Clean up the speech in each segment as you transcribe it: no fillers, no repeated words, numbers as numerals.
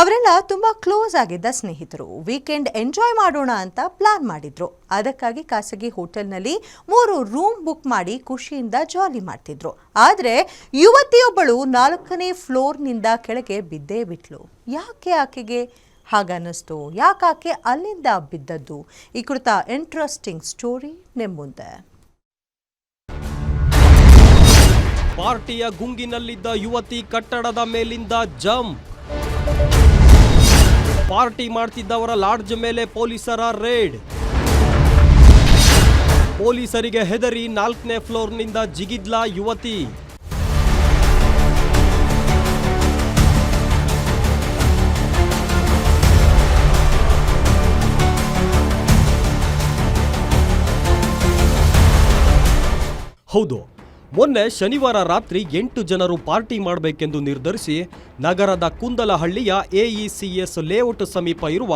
ಅವರೆಲ್ಲ ತುಂಬಾ ಕ್ಲೋಸ್ ಆಗಿದ್ದ ಸ್ನೇಹಿತರು. ವೀಕೆಂಡ್ ಎಂಜಾಯ್ ಮಾಡೋಣ ಅಂತ ಪ್ಲಾನ್ ಮಾಡಿದ್ರು. ಅದಕ್ಕಾಗಿ ಖಾಸಗಿ ಹೋಟೆಲ್ನಲ್ಲಿ 3 ರೂಮ್ ಬುಕ್ ಮಾಡಿ ಖುಷಿಯಿಂದ ಜಾಲಿ ಮಾಡ್ತಿದ್ರು. ಆದರೆ ಯುವತಿಯೊಬ್ಬಳು 4ನೇ ಫ್ಲೋರ್ನಿಂದ ಕೆಳಗೆ ಬಿದ್ದೇ ಬಿಟ್ಲು. ಯಾಕೆ ಆಕೆಗೆ ಹಾಗನ್ನಿಸ್ತು? ಯಾಕೆ ಅಲ್ಲಿಂದ ಬಿದ್ದದ್ದು? ಈ ಕುರಿತ ಇಂಟ್ರೆಸ್ಟಿಂಗ್ ಸ್ಟೋರಿ ನಿಮ್ಮ ಮುಂದೆ. ಪಾರ್ಟಿಯ ಗುಂಗಿನಲ್ಲಿದ್ದ ಯುವತಿ ಕಟ್ಟಡದ ಮೇಲಿಂದ ಜಂಪ್. ಪಾರ್ಟಿ ಮಾಡ್ತಿದ್ದವರ ಲಾಡ್ಜ್ ಮೇಲೆ ಪೊಲೀಸರ ರೇಡ್. ಪೊಲೀಸರಿಗೆ ಹೆದರಿ 4ನೇ ಫ್ಲೋರ್ನಿಂದ ಜಿಗಿದ್ಲ ಯುವತಿ. ಹೌದು, ಮೊನ್ನೆ ಶನಿವಾರ ರಾತ್ರಿ 8 ಜನರು ಪಾರ್ಟಿ ಮಾಡಬೇಕೆಂದು ನಿರ್ಧರಿಸಿ ನಗರದ ಕುಂದಲಹಳ್ಳಿಯ AECS ಲೇಔಟ್ ಸಮೀಪ ಇರುವ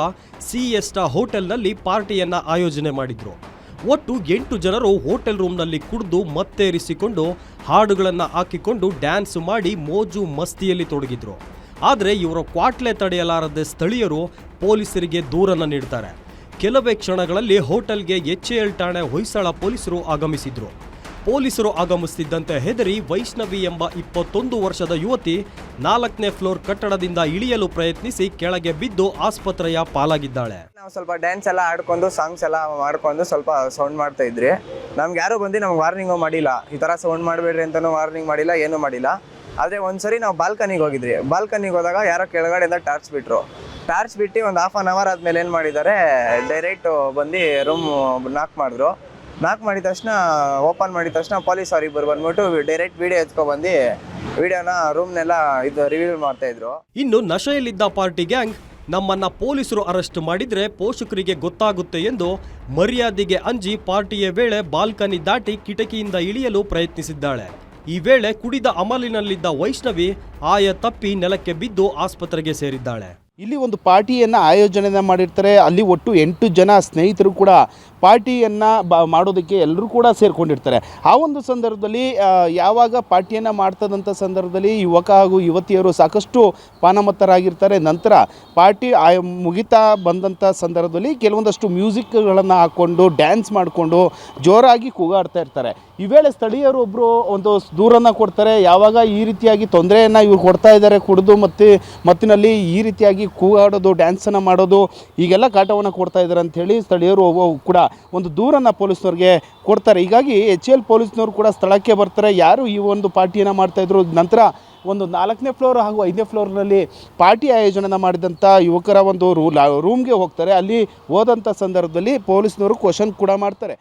ಸಿಎಸ್ಟಾ ಹೋಟೆಲ್ನಲ್ಲಿ ಪಾರ್ಟಿಯನ್ನ ಆಯೋಜನೆ ಮಾಡಿದ್ರು. ಒಟ್ಟು 8 ಜನರು ಹೋಟೆಲ್ ರೂಮ್ನಲ್ಲಿ ಕುಡಿದು ಮತ್ತೇರಿಸಿಕೊಂಡು ಹಾಡುಗಳನ್ನು ಹಾಕಿಕೊಂಡು ಡ್ಯಾನ್ಸ್ ಮಾಡಿ ಮೋಜು ಮಸ್ತಿಯಲ್ಲಿ ತೊಡಗಿದ್ರು. ಆದರೆ ಇವರ ಕ್ವಾಟ್ಲೆ ತಡೆಯಲಾರದೆ ಸ್ಥಳೀಯರು ಪೊಲೀಸರಿಗೆ ದೂರನ್ನು ನೀಡ್ತಾರೆ. ಕೆಲವೇ ಕ್ಷಣಗಳಲ್ಲಿ ಹೋಟೆಲ್ಗೆ HAL ಠಾಣೆ ಹೊಯ್ಸಳ ಪೊಲೀಸರು ಆಗಮಿಸಿದ್ರು. ಪೊಲೀಸರು ಆಗಮಿಸುತ್ತಿದ್ದಂತೆ ಹೆದರಿ ವೈಷ್ಣವಿ ಎಂಬ 21 ವರ್ಷದ ಯುವತಿ 4ನೇ ಫ್ಲೋರ್ ಕಟ್ಟಡದಿಂದ ಇಳಿಯಲು ಪ್ರಯತ್ನಿಸಿ ಕೆಳಗೆ ಬಿದ್ದು ಆಸ್ಪತ್ರೆಯ ಪಾಲಾಗಿದ್ದಾಳೆ. ನಾವು ಸ್ವಲ್ಪ ಡ್ಯಾನ್ಸ್ ಎಲ್ಲ ಆಡ್ಕೊಂಡು ಸಾಂಗ್ಸ್ ಎಲ್ಲ ಮಾಡ್ಕೊಂಡು ಸ್ವಲ್ಪ ಸೌಂಡ್ ಮಾಡ್ತಾ ಇದ್ರಿ. ನಮ್ಗೆ ಯಾರು ಬಂದು ನಮ್ಗೆ ವಾರ್ನಿಂಗು ಮಾಡಿಲ್ಲ, ಈ ಥರ ಸೌಂಡ್ ಮಾಡಬೇಡ್ರಿ ಅಂತಲೂ ವಾರ್ನಿಂಗ್ ಮಾಡಿಲ್ಲ, ಏನೂ ಮಾಡಿಲ್ಲ. ಆದರೆ ಒಂದ್ಸರಿ ನಾವು ಬಾಲ್ಕನಿಗೆ ಹೋಗಿದ್ರಿ. ಬಾಲ್ಕನಿಗೆ ಹೋದಾಗ ಯಾರೋ ಕೆಳಗಡೆಯಿಂದ ಟಾರ್ಚ್ ಬಿಟ್ಟು ಒಂದು ಹಾಫ್ ಆನ್ ಅವರ್ ಆದಮೇಲೆ ಏನು ಮಾಡಿದ್ದಾರೆ, ಡೈರೆಕ್ಟ್ ಬಂದು ರೂಮ್ ನಾಕ್ ಮಾಡಿದ ತಕ್ಷಣ ಓಪನ್ ಮಾಡಿದ ತಕ್ಷಣ ಪೊಲೀಸ್ ಅವರಿಬ್ಬರು ಬಂದ್ಬಿಟ್ಟು ಡೈರೆಕ್ಟ್ ವಿಡಿಯೋ ಎತ್ಕೊಬಂದು ವಿಡಿಯೋನ ರೂಮ್ನೆಲ್ಲ ರಿವ್ಯೂ ಮಾಡ್ತಾ ಇದ್ರು. ಇನ್ನು ನಶೆಯಲ್ಲಿದ್ದ ಪಾರ್ಟಿ ಗ್ಯಾಂಗ್ ನಮ್ಮನ್ನ ಪೊಲೀಸರು ಅರೆಸ್ಟ್ ಮಾಡಿದ್ರೆ ಪೋಷಕರಿಗೆ ಗೊತ್ತಾಗುತ್ತೆ ಎಂದು ಮರ್ಯಾದೆಗೆ ಅಂಜಿ ಪಾರ್ಟಿಯ ವೇಳೆ ಬಾಲ್ಕನಿ ದಾಟಿ ಕಿಟಕಿಯಿಂದ ಇಳಿಯಲು ಪ್ರಯತ್ನಿಸಿದ್ದಾಳೆ. ಈ ವೇಳೆ ಕುಡಿದ ಅಮಲಿನಲ್ಲಿದ್ದ ವೈಷ್ಣವಿ ಆಯ ತಪ್ಪಿ ನೆಲಕ್ಕೆ ಬಿದ್ದು ಆಸ್ಪತ್ರೆಗೆ ಸೇರಿದ್ದಾಳೆ. ಇಲ್ಲಿ ಒಂದು ಪಾರ್ಟಿಯನ್ನು ಆಯೋಜನೆ ಮಾಡಿರ್ತಾರೆ. ಅಲ್ಲಿ ಒಟ್ಟು 8 ಜನ ಸ್ನೇಹಿತರು ಕೂಡ ಪಾರ್ಟಿಯನ್ನು ಮಾಡೋದಕ್ಕೆ ಎಲ್ಲರೂ ಕೂಡ ಸೇರಿಕೊಂಡಿರ್ತಾರೆ. ಆ ಒಂದು ಸಂದರ್ಭದಲ್ಲಿ ಯಾವಾಗ ಪಾರ್ಟಿಯನ್ನು ಮಾಡ್ತದಂಥ ಸಂದರ್ಭದಲ್ಲಿ ಯುವಕ ಹಾಗೂ ಯುವತಿಯರು ಸಾಕಷ್ಟು ಪಾನಮತ್ತರಾಗಿರ್ತಾರೆ. ನಂತರ ಪಾರ್ಟಿ ಮುಗಿತಾ ಬಂದಂಥ ಸಂದರ್ಭದಲ್ಲಿ ಕೆಲವೊಂದಷ್ಟು ಮ್ಯೂಸಿಕ್ಗಳನ್ನು ಹಾಕ್ಕೊಂಡು ಡ್ಯಾನ್ಸ್ ಮಾಡಿಕೊಂಡು ಜೋರಾಗಿ ಕೂಗಾಡ್ತಾ ಇರ್ತಾರೆ. ಈ ವೇಳೆ ಸ್ಥಳೀಯರು ಒಬ್ಬರು ಒಂದು ದೂರನ್ನು ಕೊಡ್ತಾರೆ. ಯಾವಾಗ ಈ ರೀತಿಯಾಗಿ ತೊಂದರೆಯನ್ನು ಇವ್ರು ಕೊಡ್ತಾ ಇದ್ದಾರೆ, ಕುಡಿದು ಮತ್ತಿನಲ್ಲಿ ಈ ರೀತಿಯಾಗಿ ಕೂಗಾಡೋದು, ಡ್ಯಾನ್ಸನ್ನು ಮಾಡೋದು, ಈಗೆಲ್ಲ ಕಾಟವನ್ನು ಕೊಡ್ತಾ ಇದ್ದಾರೆ ಅಂಥೇಳಿ ಸ್ಥಳೀಯರು ಕೂಡ ಒಂದು ದೂರನ್ನು ಪೊಲೀಸ್ನವ್ರಿಗೆ ಕೊಡ್ತಾರೆ. ಹೀಗಾಗಿ HAL ಪೊಲೀಸ್ನವರು ಕೂಡ ಸ್ಥಳಕ್ಕೆ ಬರ್ತಾರೆ. ಯಾರು ಈ ಒಂದು ಪಾರ್ಟಿಯನ್ನು ಮಾಡ್ತಾಯಿದ್ರು, ನಂತರ ಒಂದು 4ನೇ ಫ್ಲೋರ್ ಹಾಗೂ 5ನೇ ಫ್ಲೋರ್ನಲ್ಲಿ ಪಾರ್ಟಿ ಆಯೋಜನೆ ಮಾಡಿದಂಥ ಯುವಕರ ಒಂದು ರೂಮ್ಗೆ ಹೋಗ್ತಾರೆ. ಅಲ್ಲಿ ಹೋದಂಥ ಸಂದರ್ಭದಲ್ಲಿ ಪೊಲೀಸ್ನವರು ಕ್ವಶನ್ ಕೂಡ ಮಾಡ್ತಾರೆ.